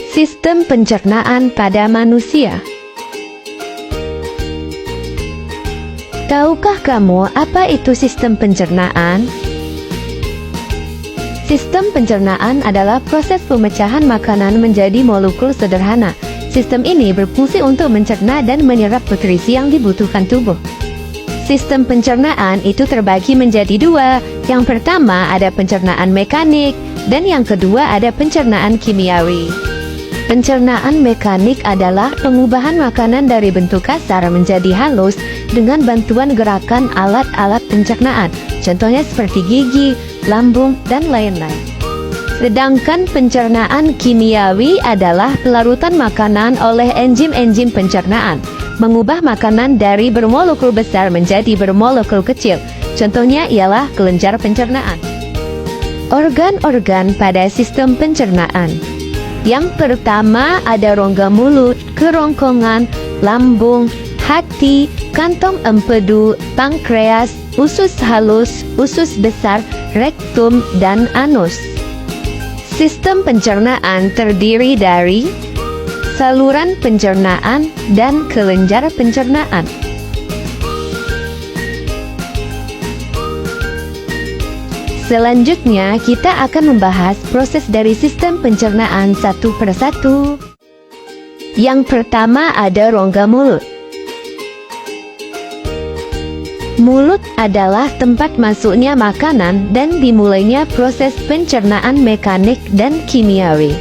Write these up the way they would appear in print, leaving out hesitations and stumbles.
Sistem pencernaan pada manusia. Tahukah kamu apa itu sistem pencernaan? Sistem pencernaan adalah proses pemecahan makanan menjadi molekul sederhana. Sistem ini berfungsi untuk mencerna dan menyerap nutrisi yang dibutuhkan tubuh. Sistem pencernaan itu terbagi menjadi dua. Yang pertama ada pencernaan mekanik, dan yang kedua ada pencernaan kimiawi. Pencernaan mekanik adalah pengubahan makanan dari bentuk kasar menjadi halus dengan bantuan gerakan alat-alat pencernaan, contohnya seperti gigi, lambung, dan lain-lain. Sedangkan pencernaan kimiawi adalah pelarutan makanan oleh enzim-enzim pencernaan, mengubah makanan dari bermolekul besar menjadi bermolekul kecil, contohnya ialah kelenjar pencernaan. Organ-organ pada sistem pencernaan. Yang pertama ada rongga mulut, kerongkongan, lambung, hati, kantong empedu, pankreas, usus halus, usus besar, rektum, dan anus. Sistem pencernaan terdiri dari saluran pencernaan dan kelenjar pencernaan. Selanjutnya, kita akan membahas proses dari sistem pencernaan satu persatu. Yang pertama ada rongga mulut. Mulut adalah tempat masuknya makanan dan dimulainya proses pencernaan mekanik dan kimiawi.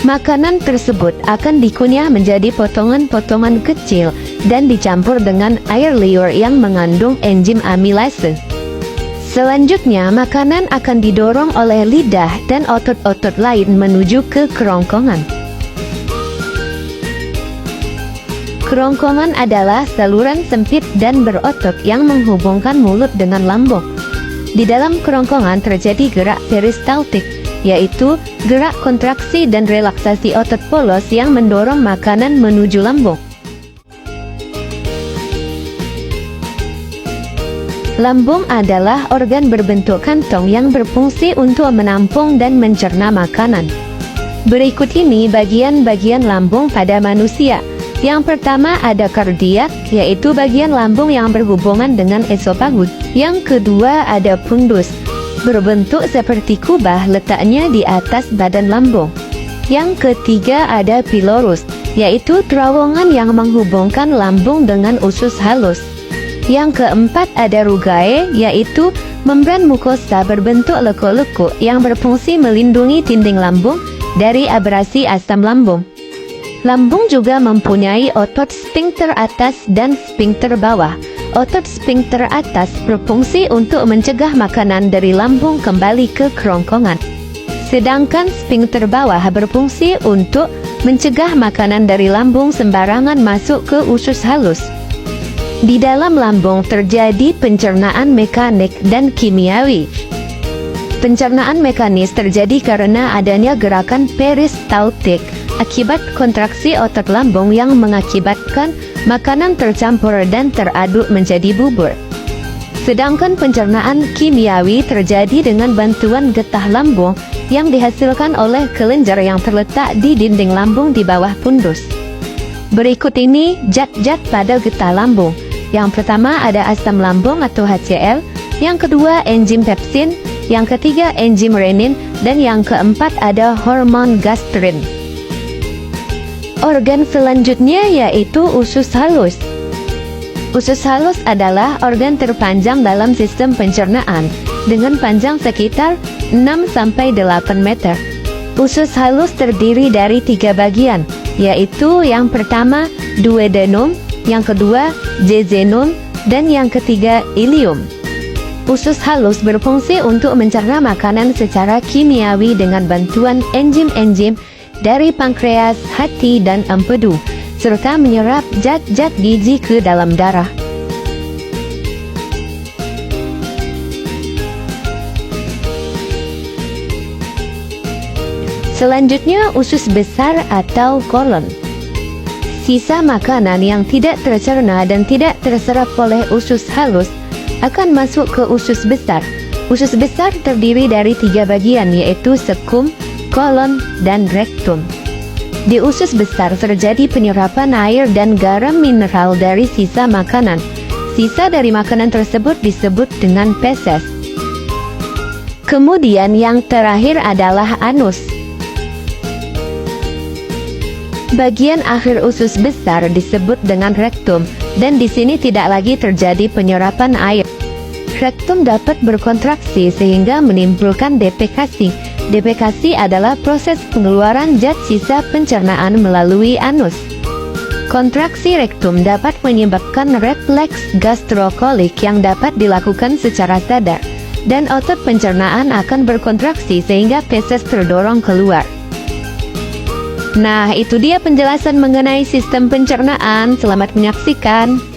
Makanan tersebut akan dikunyah menjadi potongan-potongan kecil dan dicampur dengan air liur yang mengandung enzim amilase. Selanjutnya, makanan akan didorong oleh lidah dan otot-otot lain menuju ke kerongkongan. Kerongkongan adalah saluran sempit dan berotot yang menghubungkan mulut dengan lambung. Di dalam kerongkongan terjadi gerak peristaltik, yaitu gerak kontraksi dan relaksasi otot polos yang mendorong makanan menuju lambung. Lambung adalah organ berbentuk kantong yang berfungsi untuk menampung dan mencerna makanan. Berikut ini bagian-bagian lambung pada manusia. Yang pertama ada kardiak, yaitu bagian lambung yang berhubungan dengan esofagus. Yang kedua ada fundus, berbentuk seperti kubah, letaknya di atas badan lambung. Yang ketiga ada pilorus, yaitu terowongan yang menghubungkan lambung dengan usus halus. Yang keempat ada rugae, yaitu membran mukosa berbentuk lekuk-lekuk yang berfungsi melindungi dinding lambung dari abrasi asam lambung. Lambung juga mempunyai otot sphincter atas dan sphincter bawah. Otot sphincter atas berfungsi untuk mencegah makanan dari lambung kembali ke kerongkongan. Sedangkan sphincter bawah berfungsi untuk mencegah makanan dari lambung sembarangan masuk ke usus halus. Di dalam lambung terjadi pencernaan mekanik dan kimiawi. Pencernaan mekanis terjadi karena adanya gerakan peristaltik akibat kontraksi otot lambung yang mengakibatkan makanan tercampur dan teraduk menjadi bubur. Sedangkan pencernaan kimiawi terjadi dengan bantuan getah lambung yang dihasilkan oleh kelenjar yang terletak di dinding lambung di bawah fundus. Berikut ini zat-zat pada getah lambung. Yang pertama ada asam lambung atau HCl, yang kedua enzim pepsin, yang ketiga enzim renin, dan yang keempat ada hormon gastrin. Organ selanjutnya yaitu usus halus. Usus halus adalah organ terpanjang dalam sistem pencernaan dengan panjang sekitar 6-8 meter. Usus halus terdiri dari 3 bagian, yaitu yang pertama duodenum, yang kedua jejunum, dan yang ketiga ileum. Usus halus berfungsi untuk mencerna makanan secara kimiawi dengan bantuan enzim-enzim dari pankreas, hati, dan empedu, serta menyerap zat-zat gizi ke dalam darah. Selanjutnya usus besar atau kolon. Sisa makanan yang tidak tercerna dan tidak terserap oleh usus halus akan masuk ke usus besar. Usus besar terdiri dari 3 bagian, yaitu sekum, kolon, dan rektum. Di usus besar terjadi penyerapan air dan garam mineral dari sisa makanan. Sisa dari makanan tersebut disebut dengan feses. Kemudian yang terakhir adalah anus. Bagian akhir usus besar disebut dengan rektum, dan di sini tidak lagi terjadi penyerapan air. Rektum dapat berkontraksi sehingga menimbulkan defekasi. Defekasi adalah proses pengeluaran zat sisa pencernaan melalui anus. Kontraksi rektum dapat menyebabkan refleks gastrokolik yang dapat dilakukan secara sadar, dan otot pencernaan akan berkontraksi sehingga feses terdorong keluar. Nah, itu dia penjelasan mengenai sistem pencernaan. Selamat menyaksikan.